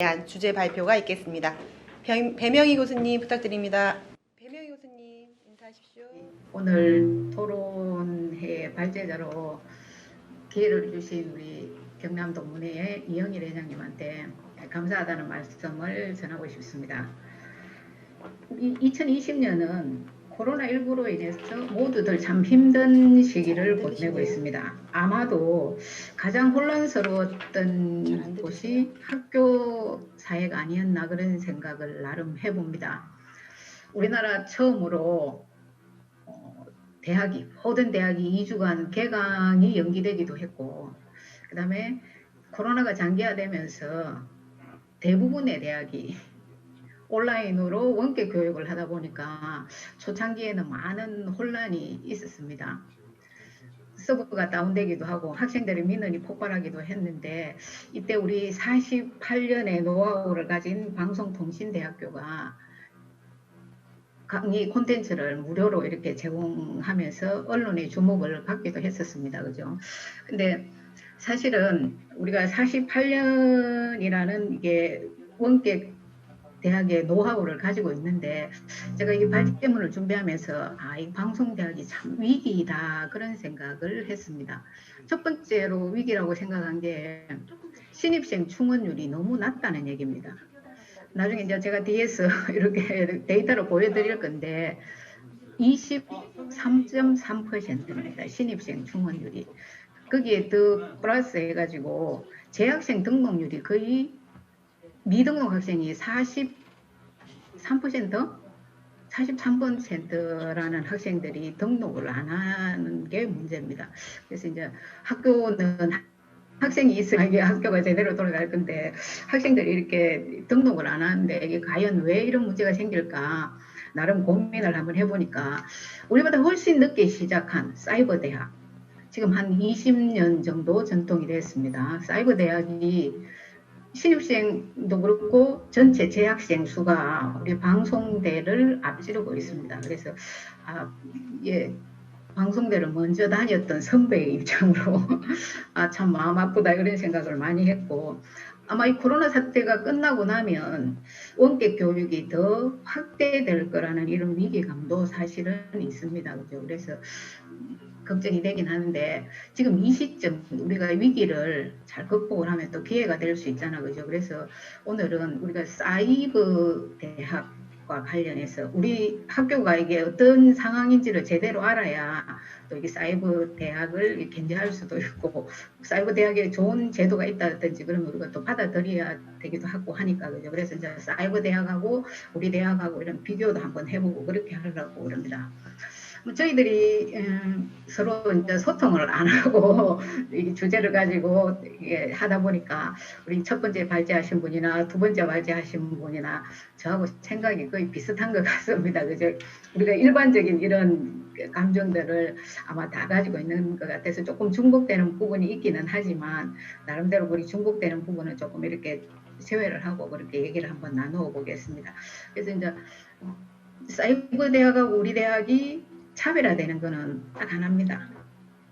대한 주제 발표가 있겠습니다. 배명희 교수님 부탁드립니다. 배명희 교수님 인사하십시오. 오늘 토론회 발제자로 기회를 주신 우리 경남동문회의 이영일 회장님한테 감사하다는 말씀을 전하고 싶습니다. 2020년은 코로나19로 인해서 모두들 참 힘든 시기를 보내고 있습니다. 아마도 가장 혼란스러웠던 곳이 학교 사회가 아니었나 그런 생각을 나름 해봅니다. 우리나라 처음으로 모든 대학이 2주간 개강이 연기되기도 했고, 그 다음에 코로나가 장기화되면서 대부분의 대학이 온라인으로 원격 교육을 하다 보니까 초창기에는 많은 혼란이 있었습니다. 서버가 다운되기도 하고 학생들의 민원이 폭발하기도 했는데, 이때 우리 48년의 노하우를 가진 방송통신대학교가 강의 콘텐츠를 무료로 이렇게 제공하면서 언론의 주목을 받기도 했었습니다. 그죠? 근데 사실은 우리가 48년이라는 이게 원격 대학의 노하우를 가지고 있는데, 제가 이 발제문을 준비하면서 이 방송대학이 참 위기이다 그런 생각을 했습니다. 첫 번째로 위기라고 생각한 게 신입생 충원율이 너무 낮다는 얘기입니다. 나중에 이제 제가 뒤에서 이렇게 데이터를 보여드릴 건데 23.3%입니다. 신입생 충원율이. 거기에 더 플러스 해가지고 재학생 등록률이 거의 미등록 학생이 43%라는 학생들이 등록을 안 하는 게 문제입니다. 그래서 이제 학교는 학생이 있어야 학교가 제대로 돌아갈 건데 학생들이 이렇게 등록을 안 하는데 이게 과연 왜 이런 문제가 생길까 나름 고민을 한번 해보니까 우리보다 훨씬 늦게 시작한 사이버 대학, 지금 한 20년 정도 전통이 됐습니다. 사이버 대학이 신입생도 그렇고 전체 재학생 수가 우리 방송대를 앞지르고 있습니다. 그래서 방송대를 먼저 다녔던 선배의 입장으로 참 마음 아프다 이런 생각을 많이 했고, 아마 이 코로나 사태가 끝나고 나면 원격 교육이 더 확대될 거라는 이런 위기감도 사실은 있습니다. 그죠? 그래서 걱정이 되긴 하는데 지금 이 시점 우리가 위기를 잘 극복을 하면 또 기회가 될 수 있잖아. 그죠? 그래서 오늘은 우리가 사이버 대학과 관련해서 우리 학교가 이게 어떤 상황인지를 제대로 알아야 또 이게 사이버 대학을 견제할 수도 있고, 사이버 대학에 좋은 제도가 있다든지 그러면 우리가 또 받아들여야 되기도 하고 하니까. 그죠? 그래서 이제 사이버 대학하고 우리 대학하고 이런 비교도 한번 해보고 그렇게 하려고 그럽니다. 저희들이 서로 이제 소통을 안 하고 이 주제를 가지고 하다 보니까 우리 첫 번째 발제하신 분이나 두 번째 발제하신 분이나 저하고 생각이 거의 비슷한 것 같습니다. 그죠? 우리가 일반적인 이런 감정들을 아마 다 가지고 있는 것 같아서 조금 중복되는 부분이 있기는 하지만 나름대로 우리 중복되는 부분은 조금 이렇게 세회를 하고 그렇게 얘기를 한번 나누어 보겠습니다. 그래서 이제 사이버 대학하고 우리 대학이 차별화되는 거는 딱 하나입니다.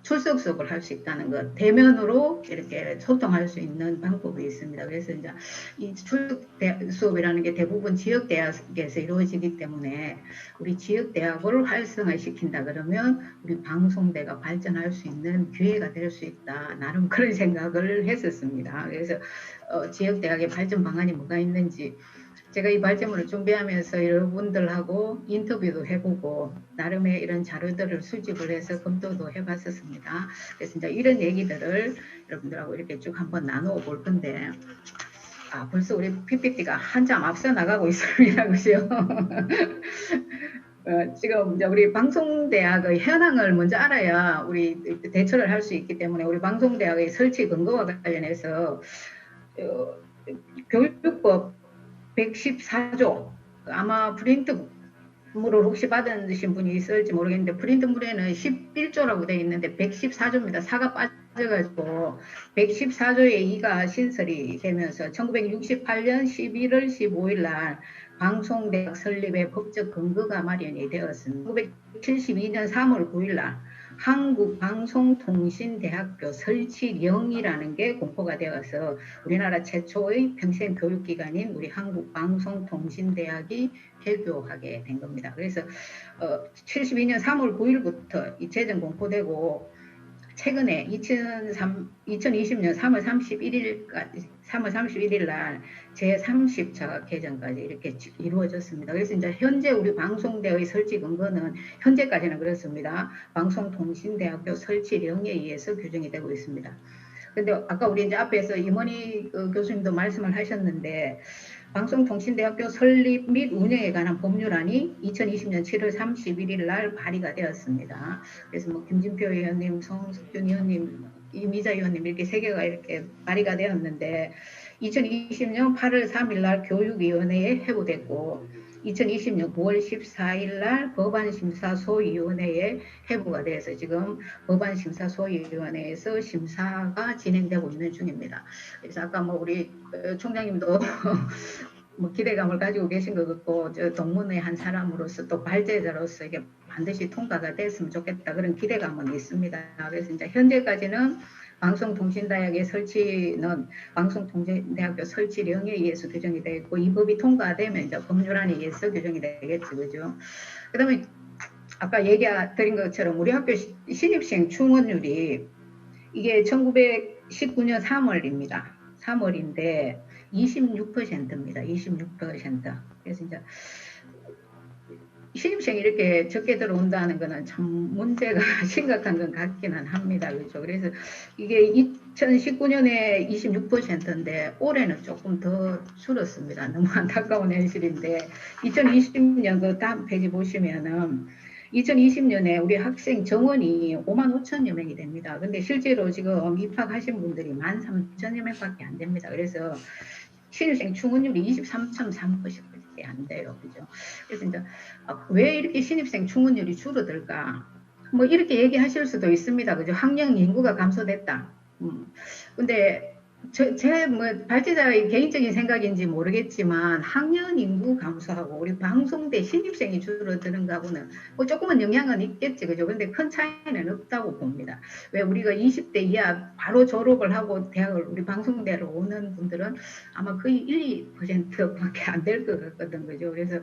출석 수업을 할 수 있다는 것, 대면으로 이렇게 소통할 수 있는 방법이 있습니다. 그래서 이제 이 출석 수업이라는 게 대부분 지역 대학에서 이루어지기 때문에 우리 지역 대학을 활성화시킨다 그러면 우리 방송대가 발전할 수 있는 기회가 될 수 있다. 나름 그런 생각을 했었습니다. 그래서 지역 대학의 발전 방안이 뭐가 있는지 제가 이 발제문을 준비하면서 여러분들하고 인터뷰도 해보고 나름의 이런 자료들을 수집을 해서 검토도 해봤었습니다. 그래서 이제 이런 얘기들을 여러분들하고 이렇게 쭉 한번 나누어 볼 건데, 벌써 우리 PPT가 한참 앞서 나가고 있습니다. 그죠? 지금 이제 우리 방송대학의 현황을 먼저 알아야 우리 대처를 할 수 있기 때문에 우리 방송대학의 설치 근거와 관련해서 교육법 114조, 아마 프린트물을 혹시 받으신 분이 있을지 모르겠는데 프린트물에는 11조라고 되어 있는데 114조입니다. 4가 빠져가지고 114조의 2가 신설이 되면서 1968년 11월 15일 날 방송대학 설립의 법적 근거가 마련이 되었습니다. 1972년 3월 9일 날 한국방송통신대학교 설치령이라는 게 공포가 되어서 우리나라 최초의 평생 교육기관인 우리 한국방송통신대학이 개교하게 된 겁니다. 그래서 72년 3월 9일부터 이 제정 공포되고 최근에 2020년 3월 31일 날 제30차 개정까지 이렇게 이루어졌습니다. 그래서 이제 현재 우리 방송대의 설치 근거는 현재까지는 그렇습니다. 방송통신대학교 설치령에 의해서 규정이 되고 있습니다. 근데 아까 우리 이제 앞에서 임원희 교수님도 말씀을 하셨는데 방송통신대학교 설립 및 운영에 관한 법률안이 2020년 7월 31일 날 발의가 되었습니다. 그래서 뭐 김진표 의원님, 송석준 의원님, 이미자 의원님 이렇게 세 개가 이렇게 발의가 되었는데 2020년 8월 3일 날 교육위원회에 회부됐고 2020년 9월 14일 날 법안심사소위원회에 회부가 돼서 지금 법안심사소위원회에서 심사가 진행되고 있는 중입니다. 그래서 아까 뭐 우리 총장님도 뭐 기대감을 가지고 계신 것 같고 저 동문의 한 사람으로서 또 발제자로서 이게 반드시 통과가 됐으면 좋겠다 그런 기대감은 있습니다. 그래서 이제 현재까지는 방송통신대학의 설치는 방송통신대학교 설치령에 의해서 규정이 되어 있고 이 법이 통과되면 이제 법률안에 의해서 규정이 되겠죠, 그죠? 그다음에 아까 얘기 드린 것처럼 우리 학교 신입생 충원율이 이게 1919년 3월입니다. 3월인데 26%입니다. 26%. 그래서 이제 신입생이 이렇게 적게 들어온다는 것은 참 문제가 심각한 건 같기는 합니다. 그렇죠? 그래서 이게 2019년에 26%인데 올해는 조금 더 줄었습니다. 너무 안타까운 현실인데 2020년 그 다음 페이지 보시면은 2020년에 우리 학생 정원이 5만 5천여 명이 됩니다. 근데 실제로 지금 입학하신 분들이 1만 3천여 명밖에 안 됩니다. 그래서 신입생 충원율이 23.3%밖에 안 돼요. 그죠? 그래서 이제 왜 이렇게 신입생 충원율이 줄어들까? 뭐 이렇게 얘기하실 수도 있습니다. 그죠? 학령 인구가 감소됐다. 근데 제 뭐 발제자의 개인적인 생각인지 모르겠지만 학년 인구 감소하고 우리 방송대 신입생이 줄어드는 거하고는 뭐 조금은 영향은 있겠지, 그죠? 근데 큰 차이는 없다고 봅니다. 왜 우리가 20대 이하 바로 졸업을 하고 대학을 우리 방송대로 오는 분들은 아마 거의 1, 2%밖에 안 될 것 같거든, 그죠? 그래서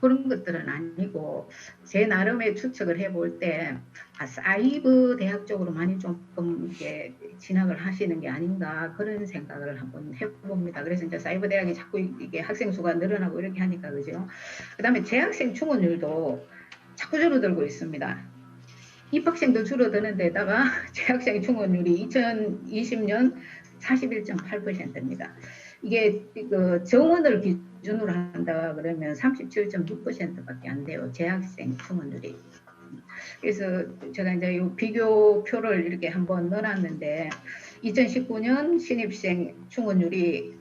그런 것들은 아니고 제 나름의 추측을 해볼 때 사이버 대학 쪽으로 많이 조금 이렇게 진학을 하시는 게 아닌가 그런 생각을 한번 해봅니다. 그래서 이제 사이버 대학이 자꾸 이게 학생 수가 늘어나고 이렇게 하니까 그죠. 그다음에 재학생 충원율도 자꾸 줄어들고 있습니다. 입학생도 줄어드는 데다가 재학생 충원율이 2020년 41.8%입니다. 이게 그 정원을 기준으로 한다 그러면 37.6%밖에 안 돼요. 재학생 충원율이. 그래서 제가 이제 이 비교표를 이렇게 한번 넣어놨는데 2019년 신입생 충원율이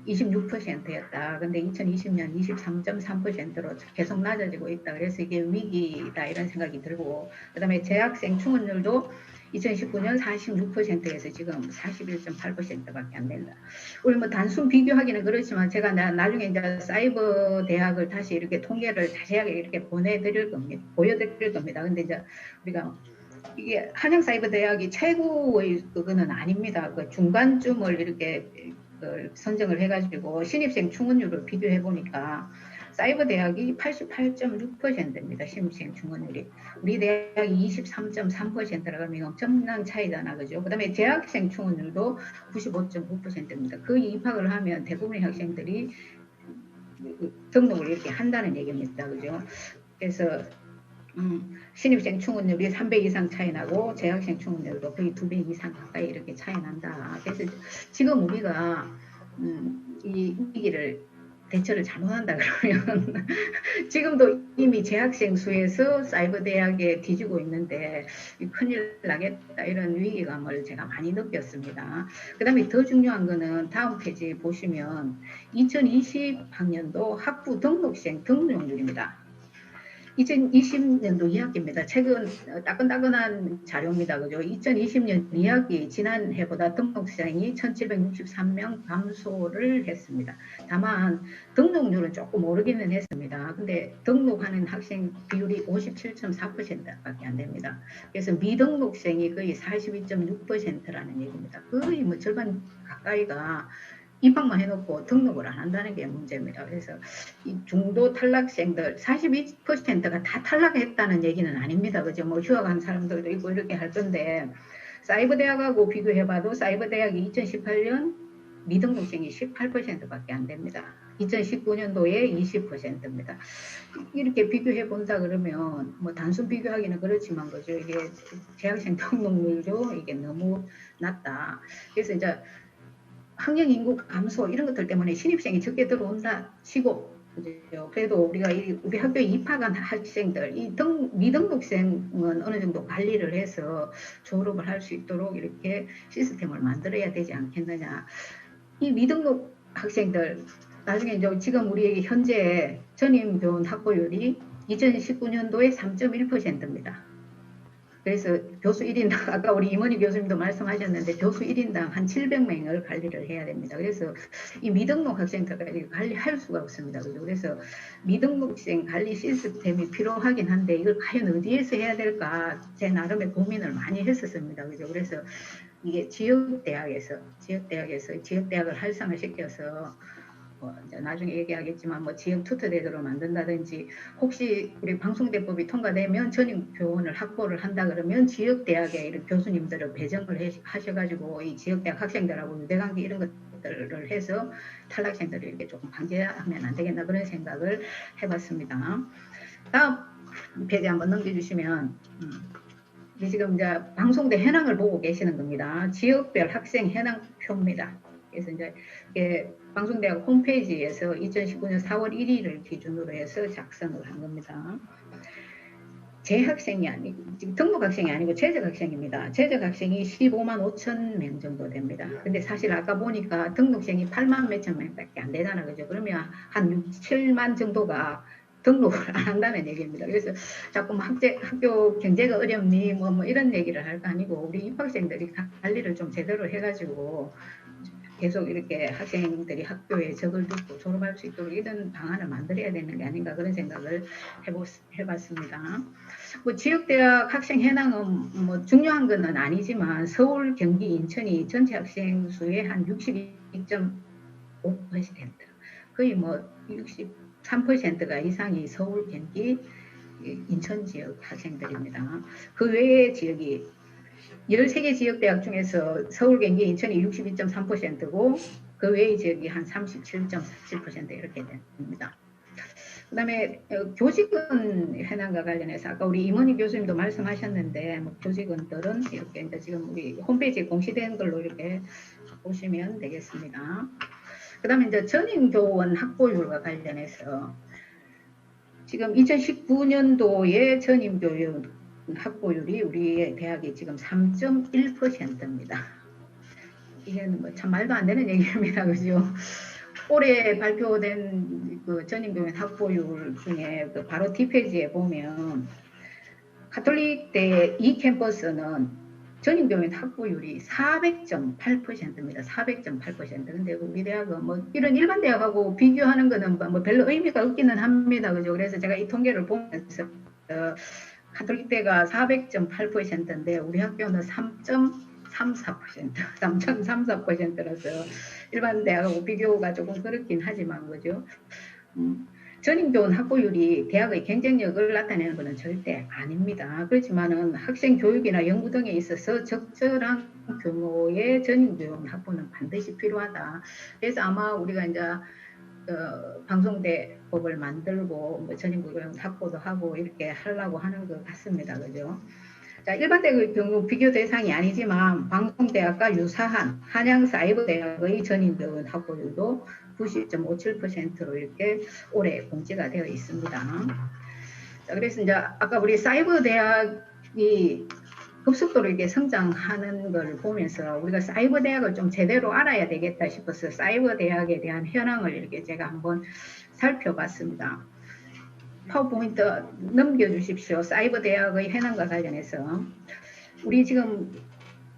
26%였다. 근데 2020년 23.3%로 계속 낮아지고 있다. 그래서 이게 위기다 이런 생각이 들고 그다음에 재학생 충원율도 2019년 46%에서 지금 41.8%밖에 안 된다. 우리 뭐 단순 비교하기는 그렇지만 제가 나중에 이제 사이버 대학을 다시 이렇게 통계를 자세하게 이렇게 보여드릴 겁니다. 근데 이제 우리가 이게 한양사이버대학이 최고의 그거는 아닙니다. 그 중간쯤을 이렇게 선정을 해가지고 신입생 충원율을 비교해 보니까 사이버대학이 88.6%입니다. 신입생 충원율이. 우리 대학이 23.3%라고 하면 엄청난 차이잖아. 그죠? 그 다음에 재학생 충원율도 95.9%입니다. 그 입학을 하면 대부분의 학생들이 등록을 이렇게 한다는 얘기입니다. 그죠? 그래서 신입생 충원율이 3배 이상 차이 나고 재학생 충원율도 거의 2배 이상 가까이 이렇게 차이 난다. 그래서 지금 우리가 이 위기를 대처를 잘못한다 그러면 지금도 이미 재학생 수에서 사이버 대학에 뒤지고 있는데 큰일 나겠다 이런 위기감을 제가 많이 느꼈습니다. 그 다음에 더 중요한 거는 다음 페이지 보시면 2020학년도 학부 등록생 등록률입니다. 2020년도 이야기입니다. 최근 따끈따끈한 자료입니다. 그죠? 2020년 이야기 지난해보다 등록생이 1,763명 감소를 했습니다. 다만 등록률은 조금 오르기는 했습니다. 근데 등록하는 학생 비율이 57.4%밖에 안 됩니다. 그래서 미등록생이 거의 42.6%라는 얘기입니다. 거의 뭐 절반 가까이가 입학만 해놓고 등록을 안 한다는 게 문제입니다. 그래서 이 중도 탈락생들 42%가 다 탈락했다는 얘기는 아닙니다. 그죠? 뭐 휴학한 사람들도 있고 이렇게 할 건데 사이버대학하고 비교해봐도 사이버대학이 2018년 미등록생이 18%밖에 안 됩니다. 2019년도에 20%입니다. 이렇게 비교해 본다 그러면 뭐 단순 비교하기는 그렇지만 그죠? 이게 재학생 등록률도 이게 너무 낮다. 그래서 이제 학령 인구 감소 이런 것들 때문에 신입생이 적게 들어온다 치고 그래도 우리가 우리 학교에 입학한 학생들 이 미등록생은 어느 정도 관리를 해서 졸업을 할 수 있도록 이렇게 시스템을 만들어야 되지 않겠느냐. 이 미등록 학생들 나중에 이제 지금 우리 현재 전임 교원 확보율이 2019년도에 3.1%입니다. 그래서 교수 1인당 아까 우리 임원희 교수님도 말씀하셨는데 교수 1인당 한 700명을 관리를 해야 됩니다. 그래서 이 미등록 학생들까지 관리할 수가 없습니다. 그래서 미등록생 관리 시스템이 필요하긴 한데 이걸 과연 어디에서 해야 될까 제 나름의 고민을 많이 했었습니다. 그래서 이게 지역대학을 활성화시켜서 나중에 얘기하겠지만 뭐 지역 투터대도로 만든다든지 혹시 우리 방송대법이 통과되면 전임 교원을 확보를 한다 그러면 지역대학에 이런 교수님들을 배정을 하셔가지고 이 지역대학 학생들하고 유대관계 이런 것들을 해서 탈락생들을 이렇게 조금 방지하면 안 되겠나 그런 생각을 해봤습니다. 다음 페이지 한번 넘겨주시면 지금 이제 방송대 현황을 보고 계시는 겁니다. 지역별 학생 현황표입니다. 그래서 이제 방송대학 홈페이지에서 2019년 4월 1일을 기준으로 해서 작성을 한 겁니다. 재학생이 아니고 지금 등록학생이 아니고 재적학생입니다. 재적학생이 15만 5천 명 정도 됩니다. 근데 사실 아까 보니까 등록생이 8만 몇천 명밖에 안 되잖아요. 그죠? 그러면 한 6, 7만 정도가 등록을 안 한다는 얘기입니다. 그래서 자꾸 학교 경제가 어렵니 뭐 이런 얘기를 할 거 아니고 우리 입학생들이 관리를 좀 제대로 해가지고 계속 이렇게 학생들이 학교에 적을 듣고 졸업할 수 있도록 이런 방안을 만들어야 되는 게 아닌가 그런 생각을 해봤습니다. 뭐 지역대학 학생 현황은 뭐 중요한 것은 아니지만 서울, 경기, 인천이 전체 학생 수의 한 62.5% 거의 뭐 63%가 이상이 서울, 경기, 인천 지역 학생들입니다. 그 외의 지역이 13개 지역대학 중에서 서울, 경기, 인천이 62.3%고 그 외의 지역이 한 37.47% 이렇게 됩니다. 그 다음에 교직원 현황과 관련해서 아까 우리 임원희 교수님도 말씀하셨는데 뭐 교직원들은 이렇게 이제 지금 우리 홈페이지에 공시된 걸로 이렇게 보시면 되겠습니다. 그 다음에 이제 전임교원 확보율과 관련해서 지금 2019년도에 전임교원 확보율이 우리 대학이 지금 3.1%입니다. 이게는 뭐 참 말도 안 되는 얘기입니다. 그죠? 올해 발표된 그 전임교원 확보율 중에 그 바로 뒷페이지에 보면 가톨릭대 이 캠퍼스는 전임교원 확보율이 400.8%입니다. 400.8%. 근데 우리 대학은 뭐 이런 일반 대학하고 비교하는 거는 뭐 별로 의미가 없기는 합니다. 그죠? 그래서 제가 이 통계를 보면서 가톨릭대가 400.8%인데 우리 학교는 3.34%라서 일반 대학하고 비교가 조금 그렇긴 하지만 그죠? 전임교원 확보율이 대학의 경쟁력을 나타내는 것은 절대 아닙니다. 그렇지만은 학생 교육이나 연구 등에 있어서 적절한 규모의 전임교원 확보는 반드시 필요하다. 그래서 아마 우리가 이제 방송대법을 만들고 뭐 전임교원 확보도 하고 이렇게 하려고 하는 것 같습니다. 그죠? 자, 일반대의 경우 비교 대상이 아니지만 방송대학과 유사한 한양사이버대학의 전임교원 확보율도 90.57%로 이렇게 올해 공지가 되어 있습니다. 자, 그래서 이제 아까 우리 사이버대학이 급속도로 이렇게 성장하는 걸 보면서 우리가 사이버대학을 좀 제대로 알아야 되겠다 싶어서 사이버대학에 대한 현황을 이렇게 제가 한번 살펴봤습니다. 파워포인트 넘겨주십시오. 사이버 대학의 현황과 관련해서 우리 지금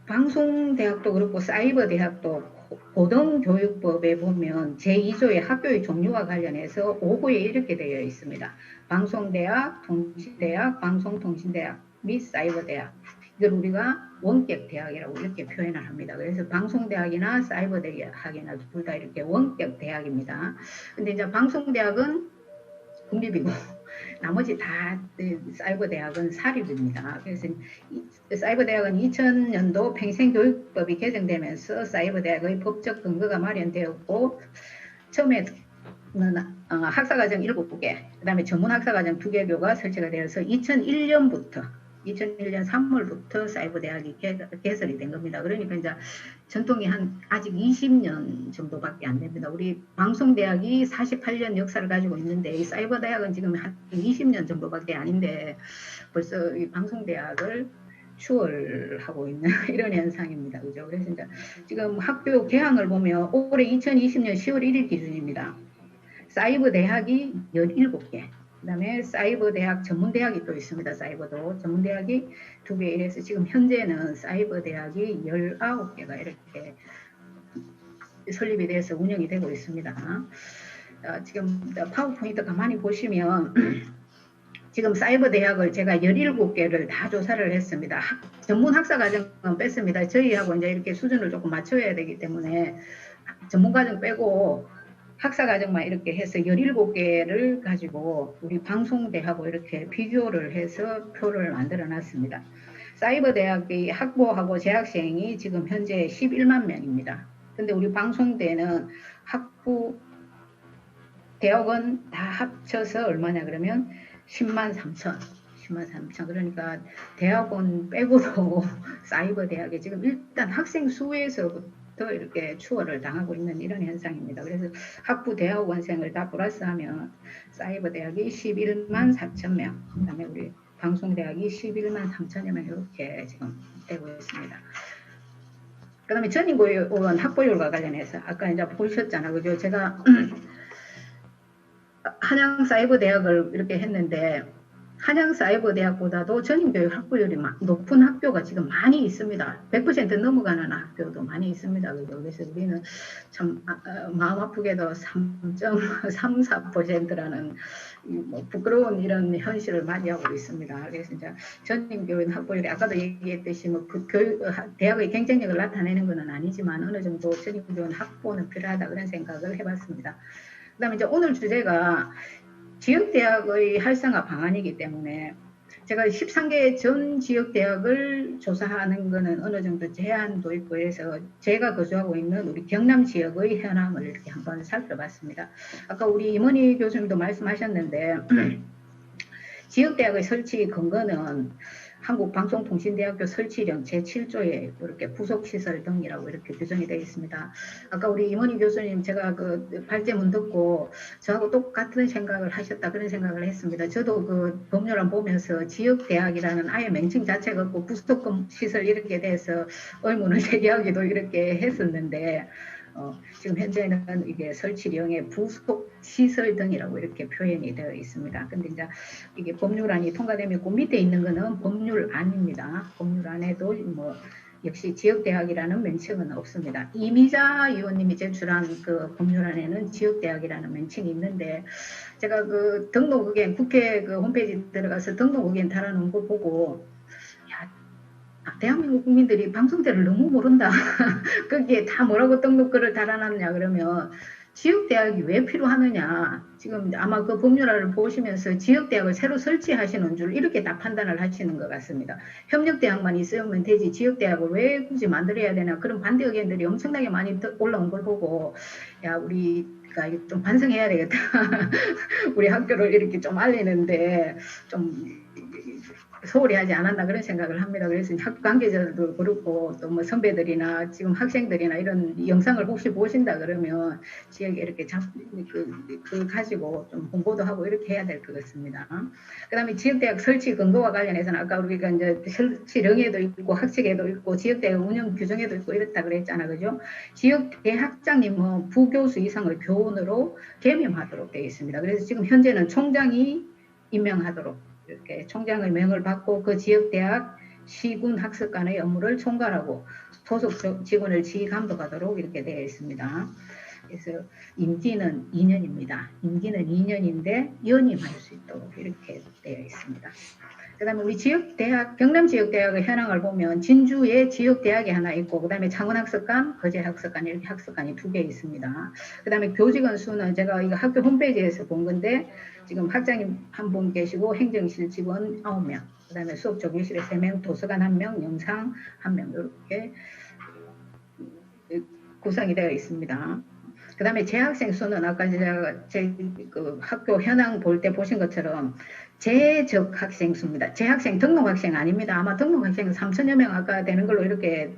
방송대학도 그렇고 사이버 대학도 고등교육법에 보면 제2조의 학교의 종류와 관련해서 5호에 이렇게 되어 있습니다. 방송대학, 통신대학, 방송통신대학 및 사이버대학. 이걸 우리가 원격 대학이라고 이렇게 표현을 합니다. 그래서 방송대학이나 사이버대학이나 둘 다 이렇게 원격 대학입니다. 근데 이제 방송대학은 국립이고 나머지 다 사이버대학은 사립입니다. 그래서 사이버대학은 2000년도 평생교육법이 개정되면서 사이버대학의 법적 근거가 마련되었고 처음에는 학사과정 7개, 그 다음에 전문학사과정 2개교가 설치가 되어서 2001년 3월부터 사이버대학이 개설이 된 겁니다. 그러니까 이제 전통이 아직 20년 정도밖에 안 됩니다. 우리 방송대학이 48년 역사를 가지고 있는데 이 사이버대학은 지금 한 20년 정도밖에 아닌데 벌써 이 방송대학을 추월하고 있는 이런 현상입니다. 그죠? 그래서 이제 지금 학교 개항을 보면 올해 2020년 10월 1일 기준입니다. 사이버대학이 17개. 그 다음에 사이버대학 전문대학이 또 있습니다. 사이버도 전문대학이 2개 이래서 지금 현재는 사이버대학이 19개가 이렇게 설립이 돼서 운영이 되고 있습니다. 지금 파워포인트 가만히 보시면 지금 사이버대학을 제가 17개를 다 조사를 했습니다. 전문학사과정은 뺐습니다. 저희하고 이제 이렇게 수준을 조금 맞춰야 되기 때문에 전문과정 빼고 학사과정만 이렇게 해서 17개를 가지고 우리 방송대하고 이렇게 비교를 해서 표를 만들어 놨습니다. 사이버대학의 학부하고 재학생이 지금 현재 11만 명입니다. 근데 우리 방송대는 학부, 대학원 다 합쳐서 얼마냐 그러면 10만 3천. 그러니까 대학원 빼고도 사이버대학에 지금 일단 학생 수에서부터 이렇게 추월을 당하고 있는 이런 현상입니다. 그래서 학부 대학원생을 다 플러스하면 사이버대학이 11만 4천 명, 그 다음에 우리 방송대학이 11만 3천여 명 이렇게 지금 되고 있습니다. 그 다음에 전인고원 학부율과 관련해서 아까 이제 보셨잖아요. 그죠? 제가 한양사이버대학을 이렇게 했는데 한양사이버대학보다도 전인교육 학부율이 높은 학교가 지금 많이 있습니다. 100% 넘어가는 학교도 많이 있습니다. 그래서 우리는 참 마음 아프게도 3.34%라는 뭐 부끄러운 이런 현실을 맞이하고 있습니다. 그래서 이제 전인교육 학부율이 아까도 얘기했듯이 뭐 대학의 경쟁력을 나타내는 것은 아니지만 어느 정도 전인교육 학부는 필요하다 그런 생각을 해봤습니다. 그 다음에 이제 오늘 주제가 지역대학의 활성화 방안이기 때문에 제가 13개 전 지역대학을 조사하는 것은 어느 정도 제한도 있고 해서 제가 거주하고 있는 우리 경남 지역의 현황을 이렇게 한번 살펴봤습니다. 아까 우리 임원희 교수님도 말씀하셨는데 지역대학의 설치 근거는 한국방송통신대학교 설치령 제7조에 이렇게 부속시설 등이라고 이렇게 규정이 되어 있습니다. 아까 우리 임원희 교수님 제가 그 발제문 듣고 저하고 똑같은 생각을 하셨다 그런 생각을 했습니다. 저도 그 법률안 보면서 지역대학이라는 아예 명칭 자체가 없고 부속시설 이렇게 돼서 의문을 제기하기도 이렇게 했었는데 지금 현재는 이게 설치령의 부속 시설 등이라고 이렇게 표현이 되어 있습니다. 근데 이제 이게 법률안이 통과되면 그 밑에 있는 거는 법률안입니다. 법률안에도 뭐 역시 지역대학이라는 명칭은 없습니다. 이미자 의원님이 제출한 그 법률안에는 지역대학이라는 명칭이 있는데 제가 그 등록의견 국회 그 홈페이지 들어가서 등록의견 달아놓은 거 보고 대한민국 국민들이 방송대를 너무 모른다. 거기에 다 뭐라고 등록글을 달아놨냐 그러면 지역대학이 왜 필요하느냐. 지금 아마 그 법률안을 보시면서 지역대학을 새로 설치하시는 줄 이렇게 다 판단을 하시는 것 같습니다. 협력대학만 있으면 되지 지역대학을 왜 굳이 만들어야 되나 그런 반대 의견들이 엄청나게 많이 올라온 걸 보고 야 우리가 좀 반성해야 되겠다. 우리 학교를 이렇게 좀 알리는데 좀 소홀히 하지 않았나 그런 생각을 합니다. 그래서 학교 관계자들도 그렇고 또 뭐 선배들이나 지금 학생들이나 이런 영상을 혹시 보신다 그러면 지역에 이렇게 그 가지고 좀 홍보도 하고 이렇게 해야 될 것 같습니다. 그 다음에 지역대학 설치 근거와 관련해서는 아까 우리가 이제 설치령에도 있고 학칙에도 있고 지역대학 운영 규정에도 있고 이렇다 그랬잖아. 그죠? 지역대학장님은 부교수 이상을 교원으로 개명하도록 되어 있습니다. 그래서 지금 현재는 총장이 임명하도록 이렇게 총장의 명을 받고 그 지역 대학 시군 학습관의 업무를 총괄하고 소속 직원을 지휘 감독하도록 이렇게 되어 있습니다. 그래서 임기는 2년입니다. 임기는 2년인데 연임할 수 있도록 이렇게 되어 있습니다. 그 다음에 우리 지역대학, 경남지역대학의 현황을 보면 진주에 지역대학이 하나 있고 그 다음에 창원학습관, 거제학습관 이렇게 학습관이 2개 있습니다. 그 다음에 교직원 수는 제가 이거 학교 홈페이지에서 본 건데 지금 학장님 한 분 계시고 행정실 직원 9명, 그 다음에 수업 조교실에 3명, 도서관 1명, 영상 1명 이렇게 구성이 되어 있습니다. 그 다음에 재학생 수는 아까 제가 그 학교 현황 볼 때 보신 것처럼 재적 학생 수입니다. 재학생 등록 학생 아닙니다. 아마 등록 학생은 3천여 명 아까 되는 걸로 이렇게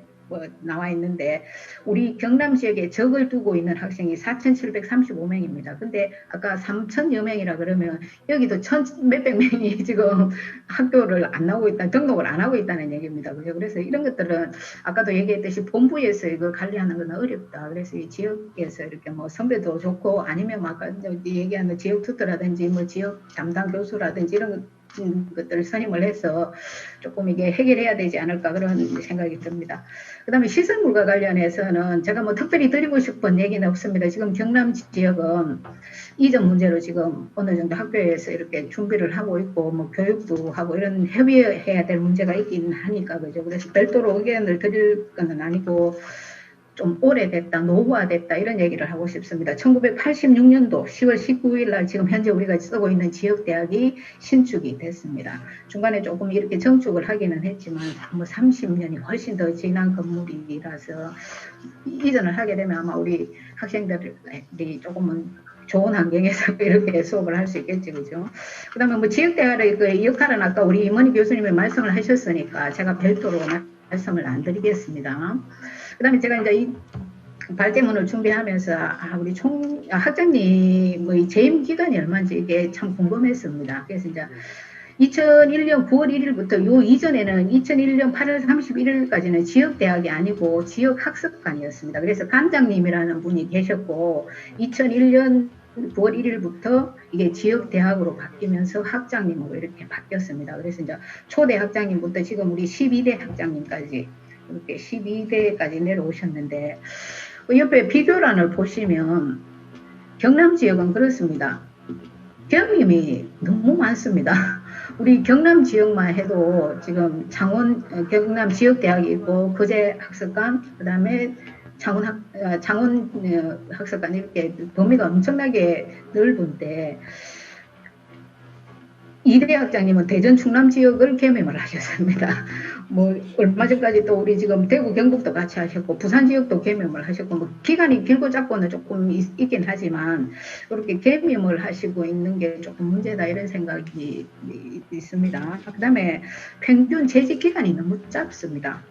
나와 있는데 우리 경남 지역에 적을 두고 있는 학생이 4,735명입니다. 근데 아까 3천여 명이라 그러면 여기도 천 몇백 명이 지금 학교를 안 나오고 있다, 등록을 안 하고 있다는 얘기입니다. 그죠? 그래서 이런 것들은 아까도 얘기했듯이 본부에서 이걸 관리하는 건 어렵다. 그래서 이 지역에서 이렇게 뭐 선배도 좋고 아니면 아까 얘기하는 지역 투터라든지 뭐 지역 담당 교수라든지 이런 것들을 선임을 해서 조금 이게 해결해야 되지 않을까 그런 생각이 듭니다. 그 다음에 시설물과 관련해서는 제가 뭐 특별히 드리고 싶은 얘기는 없습니다. 지금 경남 지역은 이전 문제로 지금 어느 정도 학교에서 이렇게 준비를 하고 있고 뭐 교육도 하고 이런 협의해야 될 문제가 있긴 하니까 그죠. 그래서 별도로 의견을 드릴 건 아니고 좀 오래됐다, 노후화됐다 이런 얘기를 하고 싶습니다. 1986년도 10월 19일 날 지금 현재 우리가 쓰고 있는 지역대학이 신축이 됐습니다. 중간에 조금 이렇게 정축을 하기는 했지만 뭐 30년이 훨씬 더 지난 건물이라서 이전을 하게 되면 아마 우리 학생들이 조금은 좋은 환경에서 이렇게 수업을 할 수 있겠지, 그죠? 그 다음에 뭐 지역대학의 그 역할은 아까 우리 임원희 교수님이 말씀을 하셨으니까 제가 별도로 말씀을 안 드리겠습니다. 그 다음에 제가 이제 이 발제문을 준비하면서 우리 학장님의 재임 기간이 얼마인지 이게 참 궁금했습니다. 그래서 이제 2001년 9월 1일부터 요 이전에는 2001년 8월 31일까지는 지역대학이 아니고 지역학습관이었습니다. 그래서 관장님이라는 분이 계셨고 2001년 9월 1일부터 이게 지역대학으로 바뀌면서 학장님으로 이렇게 바뀌었습니다. 그래서 이제 초대 학장님부터 지금 우리 12대 학장님까지 이렇게 12대까지 내려오셨는데 옆에 비교란을 보시면 경남 지역은 그렇습니다. 경임이 너무 많습니다. 우리 경남 지역만 해도 지금 창원 경남 지역대학이 있고 거제학습관 그 다음에 창원 학습관 이렇게 범위가 엄청나게 넓은데 이대 학장님은 대전 충남 지역을 겸임을 하셨습니다. 뭐 얼마 전까지 또 우리 지금 대구 경북도 같이 하셨고 부산 지역도 겸임을 하셨고 뭐 기간이 길고 작고는 조금 있긴 하지만 그렇게 겸임을 하시고 있는 게 조금 문제다 이런 생각이 있습니다. 그다음에 평균 재직 기간이 너무 짧습니다.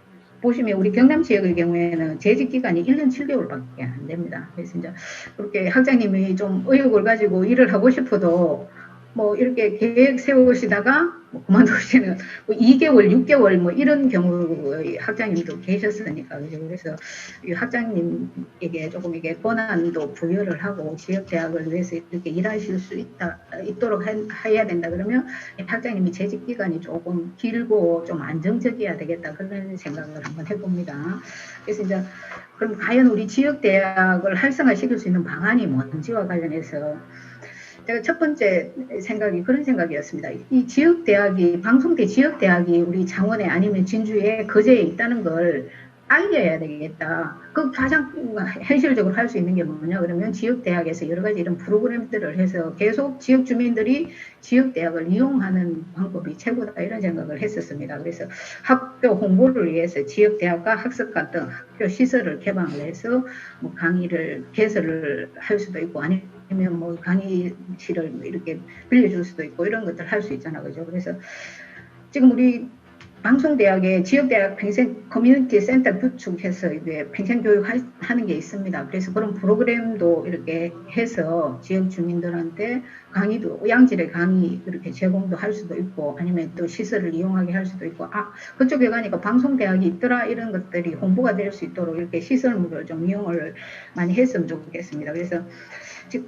보시면 우리 경남 지역의 경우에는 재직 기간이 1년 7개월밖에 안 됩니다. 그래서 이제 그렇게 학장님이 좀 의욕을 가지고 일을 하고 싶어도 뭐 이렇게 계획 세우시다가 뭐 그만두시는 뭐 2개월, 6개월 뭐 이런 경우의 학장님도 계셨으니까 그래서 이 학장님에게 조금 이게 권한도 부여를 하고 지역대학을 위해서 이렇게 일하실 수 있도록 해야 된다 그러면 학장님이 재직 기간이 조금 길고 좀 안정적이어야 되겠다 그런 생각을 한번 해봅니다. 그래서 이제 그럼 과연 우리 지역대학을 활성화시킬 수 있는 방안이 뭔지와 관련해서 제가 첫 번째 생각이 그런 생각이었습니다. 이 지역대학이 방송대 지역대학이 우리 창원에 아니면 진주에 거제에 있다는 걸 알려야 되겠다. 그 가장 현실적으로 할 수 있는 게 뭐냐 그러면 지역대학에서 여러 가지 이런 프로그램들을 해서 계속 지역 주민들이 지역대학을 이용하는 방법이 최고다 이런 생각을 했었습니다. 그래서 학교 홍보를 위해서 지역대학과 학습관 등 학교 시설을 개방을 해서 뭐 강의를 개설을 할 수도 있고 아니면 뭐 강의실을 이렇게 빌려줄 수도 있고 이런 것들 할 수 있잖아, 그죠? 그래서 지금 우리 방송대학에 지역대학 평생 커뮤니티 센터 구축해서 이제 평생교육 하는 게 있습니다. 그래서 그런 프로그램도 이렇게 해서 지역 주민들한테 강의도 양질의 강의 이렇게 제공도 할 수도 있고 아니면 또 시설을 이용하게 할 수도 있고 그쪽에 가니까 방송대학이 있더라 이런 것들이 홍보가 될 수 있도록 이렇게 시설물을 좀 이용을 많이 했으면 좋겠습니다. 그래서 즉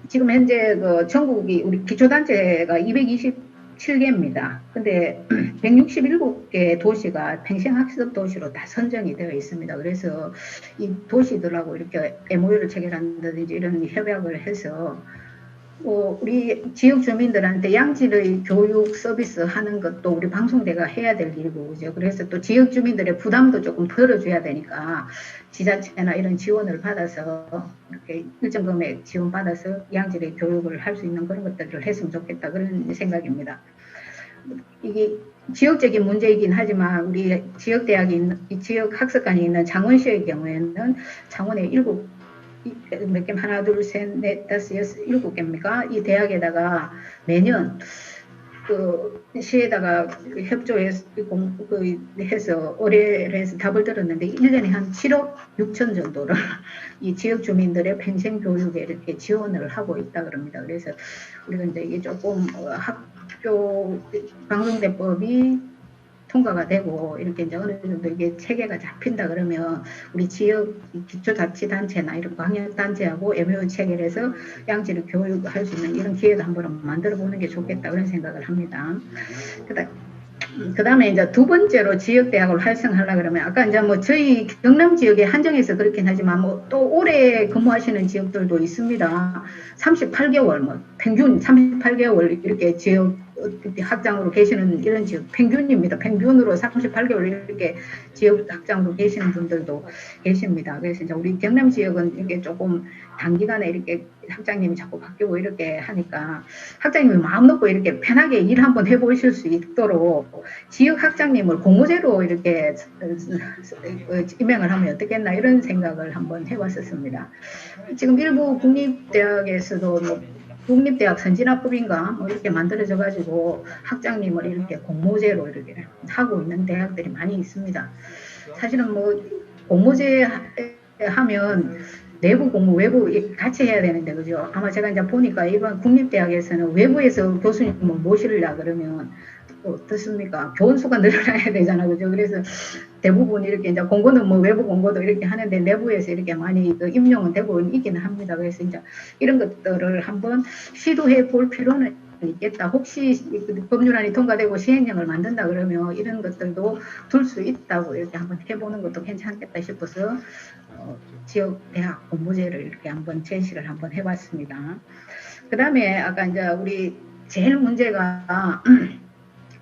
지금 현재 그 전국이 우리 기초단체가 227개입니다. 근데 167개 도시가 평생학습 도시로 다 선정이 되어 있습니다. 그래서 이 도시들하고 이렇게 MOU를 체결한다든지 이런 협약을 해서 우리 지역 주민들한테 양질의 교육 서비스 하는 것도 우리 방송대가 해야 될 일이고, 그죠? 그래서 또 지역 주민들의 부담도 조금 덜어줘야 되니까 지자체나 이런 지원을 받아서 이렇게 일정 금액 지원받아서 양질의 교육을 할 수 있는 그런 것들을 했으면 좋겠다, 그런 생각입니다. 이게 지역적인 문제이긴 하지만 우리 지역 대학이 있는, 지역 학습관이 있는 창원시의 경우에는 창원에 7몇 개, 하나, 둘, 셋, 넷, 다섯, 여섯, 7개입니까? 이 대학에다가 매년 그 시에다가 협조해서 해서 의뢰를 해서 답을 들었는데 1년에 한 7억 6천 정도를 이 지역 주민들의 평생 교육에 이렇게 지원을 하고 있다 그럽니다. 그래서 우리가 이제 이게 조금 학교 방송대법이 통과가 되고 이렇게 이제 어느 정도 이게 체계가 잡힌다 그러면 우리 지역 기초자치단체나 이런 광역단체하고 MOU 체결해서 양질의 교육을 할 수 있는 이런 기회도 한번 만들어 보는 게 좋겠다 그런 생각을 합니다. 그 다음에 이제 두 번째로 지역대학을 활성화하려고 그러면 아까 이제 뭐 저희 경남 지역에 한정해서 그렇긴 하지만 뭐 또 오래 근무하시는 지역들도 있습니다. 38개월 뭐 평균 38개월 이렇게 지역 학장으로 계시는 이런 지역 평균입니다. 평균으로 38개월 이렇게 지역 학장으로 계시는 분들도 계십니다. 그래서 이제 우리 경남 지역은 이게 조금 단기간에 이렇게 학장님이 자꾸 바뀌고 이렇게 하니까 학장님이 마음 놓고 이렇게 편하게 일 한번 해보실 수 있도록 지역 학장님을 공모제로 이렇게 임명을 하면 어떻겠나 이런 생각을 한번 해봤었습니다. 지금 일부 국립대학에서도 뭐 국립대학 선진화법인가 뭐 이렇게 만들어져 가지고 학장님을 이렇게 공모제로 이렇게 하고 있는 대학들이 많이 있습니다. 사실은 뭐 공모제 하면 내부 공모, 외부 같이 해야 되는데, 그죠? 아마 제가 이제 보니까 이번 국립대학에서는 외부에서 교수님을 모시려고 그러면 어떻습니까? 교원수가 늘어나야 되잖아요, 그죠? 그래서 대부분 이렇게 이제 공고는 뭐 외부 공고도 이렇게 하는데 내부에서 이렇게 많이 임용은 되고 있기는 합니다. 그래서 이제 이런 것들을 한번 시도해 볼 필요는 있겠다. 혹시 법률안이 통과되고 시행령을 만든다 그러면 이런 것들도 둘 수 있다고 이렇게 한번 해보는 것도 괜찮겠다 싶어서 지역 대학 공모제를 이렇게 한번 제시를 한번 해봤습니다. 그 다음에 아까 이제 우리 제일 문제가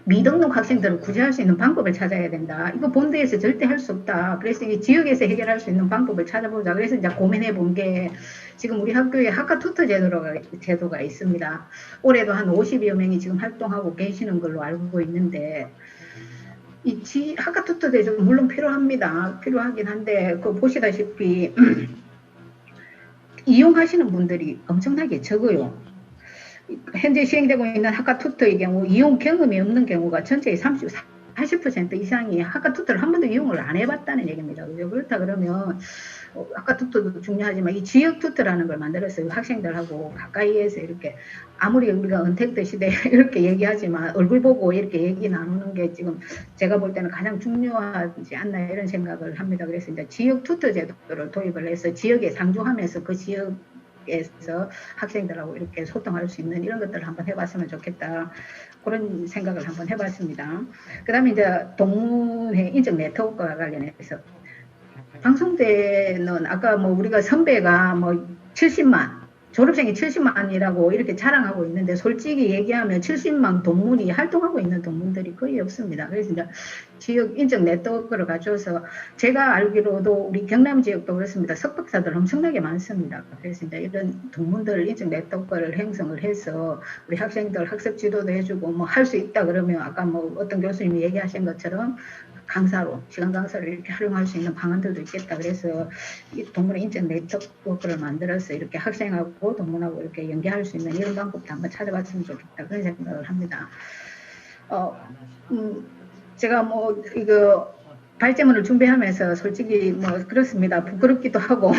미등록 학생들을 구제할 수 있는 방법을 찾아야 된다. 이거 본대에서 절대 할 수 없다. 그래서 이 지역에서 해결할 수 있는 방법을 찾아보자. 그래서 이제 고민해 본 게 지금 우리 학교에 학과투터 제도가 있습니다. 올해도 한 50여 명이 지금 활동하고 계시는 걸로 알고 있는데 이 학과투터 제도 물론 필요합니다. 필요하긴 한데 그 보시다시피 이용하시는 분들이 엄청나게 적어요. 현재 시행되고 있는 학과투터의 경우 이용 경험이 없는 경우가 전체의 40% 이상이 학과투터를 한 번도 이용을 안 해봤다는 얘기입니다. 그죠? 그렇다 그러면 학과투터도 중요하지만 이 지역투터라는 걸 만들어서 학생들하고 가까이에서 이렇게 아무리 우리가 은퇴때 시대에 이렇게 얘기하지만 얼굴 보고 이렇게 얘기 나누는 게 지금 제가 볼 때는 가장 중요하지 않나 이런 생각을 합니다. 그래서 이제 지역투터 제도를 도입을 해서 지역에 상주하면서 그 지역 에서 학생들하고 이렇게 소통할 수 있는 이런 것들을 한번 해봤으면 좋겠다 그런 생각을 한번 해봤습니다. 그 다음에 이제 동문회 인적 네트워크와 관련해서 방송대는 아까 뭐 우리가 선배가 뭐 70만 졸업생이 70만이라고 이렇게 자랑하고 있는데 솔직히 얘기하면 70만 동문이 활동하고 있는 동문들이 거의 없습니다. 그래서 이제 지역 인적 네트워크를 가져서 제가 알기로도 우리 경남 지역도 그렇습니다. 석박사들 엄청나게 많습니다. 그래서 이제 이런 동문들 인적 네트워크를 형성을 해서 우리 학생들 학습 지도도 해주고 뭐 할 수 있다 그러면 아까 뭐 어떤 교수님이 얘기하신 것처럼 강사로 시간 강사를 이렇게 활용할 수 있는 방안들도 있겠다. 그래서 이 동문회 인적 네트워크를 만들어서 이렇게 학생하고 동문하고 이렇게 연계할 수 있는 이런 방법도 한번 찾아봤으면 좋겠다 그런 생각을 합니다. 제가 뭐 이거 발제문을 준비하면서 솔직히 뭐 그렇습니다. 부끄럽기도 하고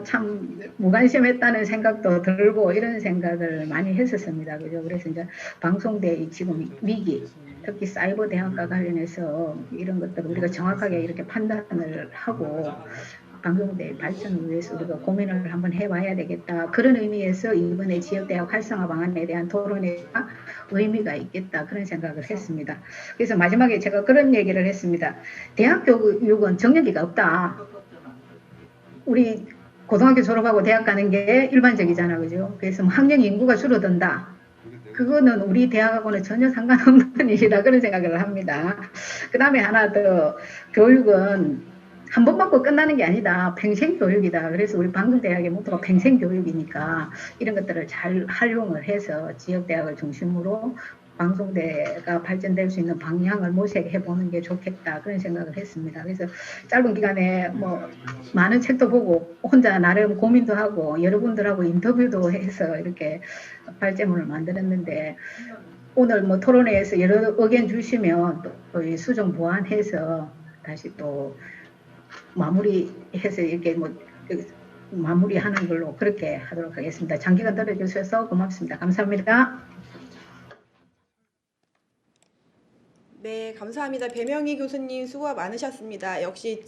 참 무관심했다는 생각도 들고 이런 생각을 많이 했었습니다. 그죠? 그래서 이제 방송대 지금 위기 특히 사이버 대학과 관련해서 이런 것들을 우리가 정확하게 이렇게 판단을 하고 방송대 발전을 위해서 우리가 고민을 한번 해봐야 되겠다. 그런 의미에서 이번에 지역대학 활성화 방안에 대한 토론회가 의미가 있겠다. 그런 생각을 했습니다. 그래서 마지막에 제가 그런 얘기를 했습니다. 대학 교육은 정년기가 없다. 우리 고등학교 졸업하고 대학 가는 게 일반적이잖아, 그죠? 그래서 뭐 학령 인구가 줄어든다. 그거는 우리 대학하고는 전혀 상관없는 일이다. 그런 생각을 합니다. 그 다음에 하나 더, 교육은 한 번 받고 끝나는 게 아니다. 평생 교육이다. 그래서 우리 방송대학의 모토가 평생 교육이니까 이런 것들을 잘 활용을 해서 지역대학을 중심으로 방송대가 발전될 수 있는 방향을 모색해보는 게 좋겠다. 그런 생각을 했습니다. 그래서 짧은 기간에 뭐 많은 책도 보고 혼자 나름 고민도 하고 여러분들하고 인터뷰도 해서 이렇게 발제문을 만들었는데 오늘 뭐 토론회에서 여러 의견 주시면 또 수정 보완해서 다시 또 마무리해서 이렇게 뭐 마무리하는 걸로 그렇게 하도록 하겠습니다. 장기간 들어주셔서 고맙습니다. 감사합니다. 네, 감사합니다. 배명희 교수님 수고가 많으셨습니다. 역시